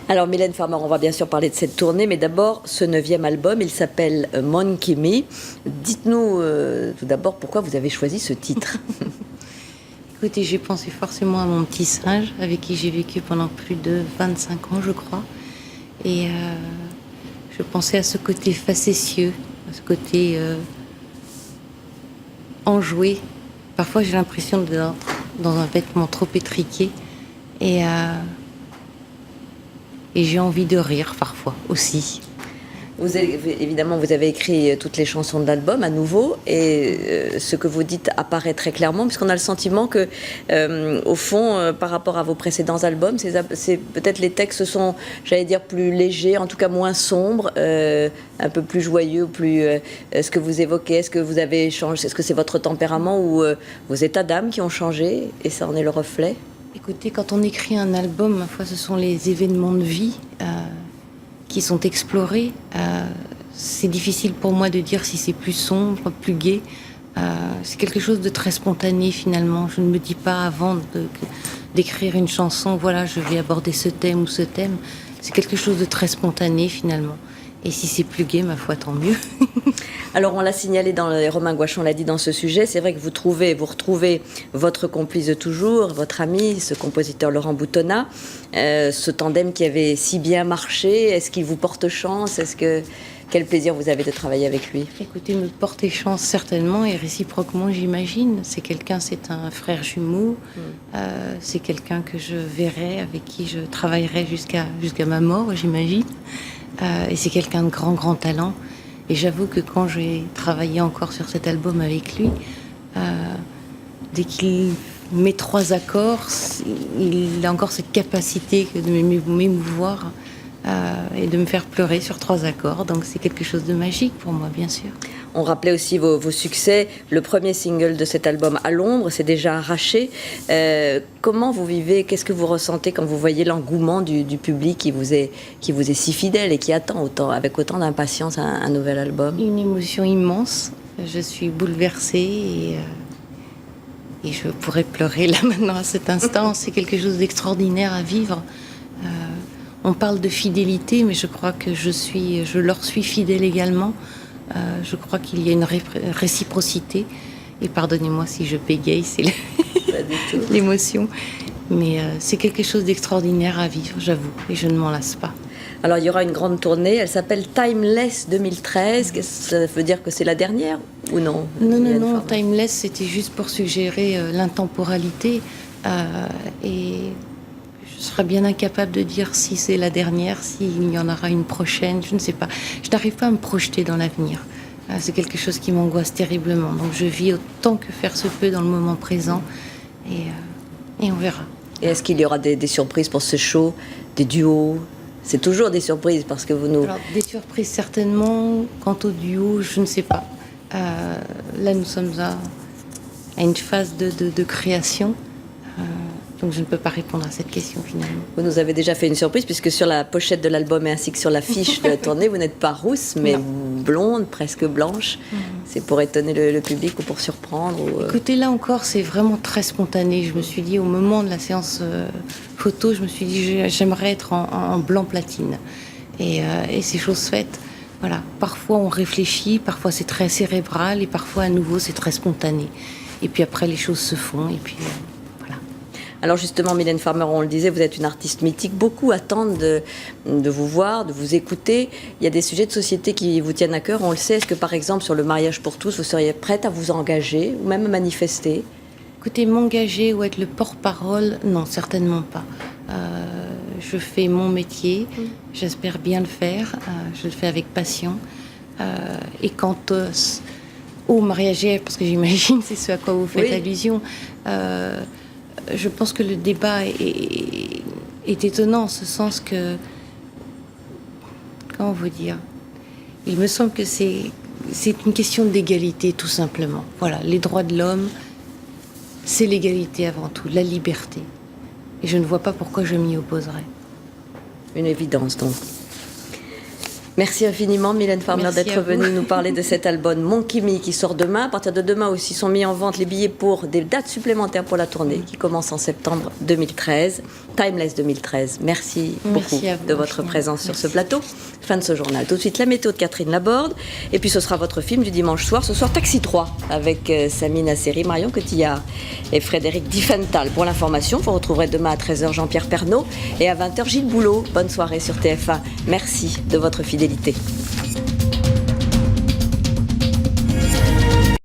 Alors Mylène Farmer, on va bien sûr parler de cette tournée, mais d'abord ce 9e album, il s'appelle Mon Kimi. Dites-nous tout d'abord pourquoi vous avez choisi ce titre. Écoutez, j'ai pensé forcément à mon petit singe, avec qui j'ai vécu pendant plus de 25 ans, je crois. Et je pensais à ce côté facétieux, à ce côté enjoué. Parfois, j'ai l'impression d'être dans un vêtement trop étriqué. Et j'ai envie de rire parfois aussi. Évidemment, vous avez écrit toutes les chansons de l'album à nouveau, et ce que vous dites apparaît très clairement, puisqu'on a le sentiment que, au fond, par rapport à vos précédents albums, c'est peut-être les textes sont, j'allais dire, plus légers, en tout cas moins sombres, un peu plus joyeux, plus ce que vous évoquez. Est-ce que vous avez changé? Est-ce que c'est votre tempérament ou vos états d'âme qui ont changé, et ça en est le reflet? Écoutez, quand on écrit un album, ma foi, ce sont les événements de vie qui sont explorés. C'est difficile pour moi de dire si c'est plus sombre, plus gai. C'est quelque chose de très spontané finalement. Je ne me dis pas avant d'écrire une chanson, voilà, je vais aborder ce thème ou ce thème. C'est quelque chose de très spontané finalement. Et si c'est plus gai, ma foi, tant mieux. Alors, on l'a signalé Romain Gouachon l'a dit dans ce sujet, c'est vrai que vous retrouvez votre complice de toujours, votre ami, ce compositeur Laurent Boutonnat, ce tandem qui avait si bien marché. Est-ce qu'il vous porte chance? Quel plaisir vous avez de travailler avec lui? Écoutez, me porter chance certainement, et réciproquement, j'imagine. C'est un frère jumeau. C'est quelqu'un que je verrai, avec qui je travaillerai jusqu'à ma mort, j'imagine. Et c'est quelqu'un de grand talent. Et j'avoue que quand j'ai travaillé encore sur cet album avec lui, dès qu'il met 3 accords, il a encore cette capacité de m'émouvoir et de me faire pleurer sur 3 accords. Donc c'est quelque chose de magique pour moi, bien sûr. On rappelait aussi vos succès. Le premier single de cet album, À l'ombre, c'est déjà arraché. Comment vous vivez? Qu'est-ce que vous ressentez quand vous voyez l'engouement du public qui vous est si fidèle et qui attend avec autant d'impatience un nouvel album? Une émotion immense. Je suis bouleversée et je pourrais pleurer là maintenant à cet instant. C'est quelque chose d'extraordinaire à vivre. On parle de fidélité, mais je crois que je leur suis fidèle également. Je crois qu'il y a une réciprocité. Et pardonnez-moi si je bégaye, c'est l'émotion. Mais c'est quelque chose d'extraordinaire à vivre, j'avoue, et je ne m'en lasse pas. Alors, il y aura une grande tournée, elle s'appelle Timeless 2013. Ça veut dire que c'est la dernière ou non? Non, Timeless, c'était juste pour suggérer l'intemporalité. Et je serais bien incapable de dire si c'est la dernière, s'il y en aura une prochaine, je ne sais pas. Je n'arrive pas à me projeter dans l'avenir. C'est quelque chose qui m'angoisse terriblement. Donc je vis autant que faire se peut dans le moment présent. Et on verra. Et est-ce qu'il y aura des surprises pour ce show? Des duos? C'est toujours des surprises parce que vous nous... Alors, des surprises certainement. Quant au duo, je ne sais pas. Là, nous sommes à une phase de création. Donc je ne peux pas répondre à cette question finalement. Vous nous avez déjà fait une surprise puisque sur la pochette de l'album et ainsi que sur l'affiche de la tournée, vous n'êtes pas rousse mais blonde, presque blanche. C'est pour étonner le public ou pour surprendre Écoutez, là encore, c'est vraiment très spontané. Je me suis dit, au moment de la séance photo, je me suis dit, j'aimerais être en blanc platine. Et c'est chose faite. Voilà. Parfois on réfléchit, parfois c'est très cérébral et parfois à nouveau c'est très spontané. Et puis après les choses se font et puis... Alors justement, Mylène Farmer, on le disait, vous êtes une artiste mythique. Beaucoup attendent de vous voir, de vous écouter. Il y a des sujets de société qui vous tiennent à cœur, on le sait. Est-ce que par exemple, sur le mariage pour tous, vous seriez prête à vous engager ou même à manifester? Écoutez, m'engager ou être le porte-parole, non, certainement pas. Je fais mon métier, j'espère bien le faire, je le fais avec passion. Et quant au mariage, parce que j'imagine c'est ce à quoi vous faites allusion, je pense que le débat est étonnant en ce sens que... Comment vous dire? Il me semble que c'est une question d'égalité, tout simplement. Voilà, les droits de l'homme, c'est l'égalité avant tout, la liberté. Et je ne vois pas pourquoi je m'y opposerais. Une évidence, donc. Merci infiniment, Mylène Farmer, d'être venue nous parler de cet album Mon Kimi qui sort demain. À partir de demain aussi sont mis en vente les billets pour des dates supplémentaires pour la tournée qui commence en septembre 2013. Timeless 2013. Merci beaucoup à vous, de votre présence sur ce plateau. Fin de ce journal. Tout de suite, la météo de Catherine Laborde. Et puis ce sera votre film du dimanche soir. Ce soir, Taxi 3 avec Sami Nasseri, Marion Cotillard et Frédéric Diffenthal. Pour l'information, vous retrouverez demain à 13h Jean-Pierre Pernaut et à 20h Gilles Boulot. Bonne soirée sur TF1. Merci de votre fidélité.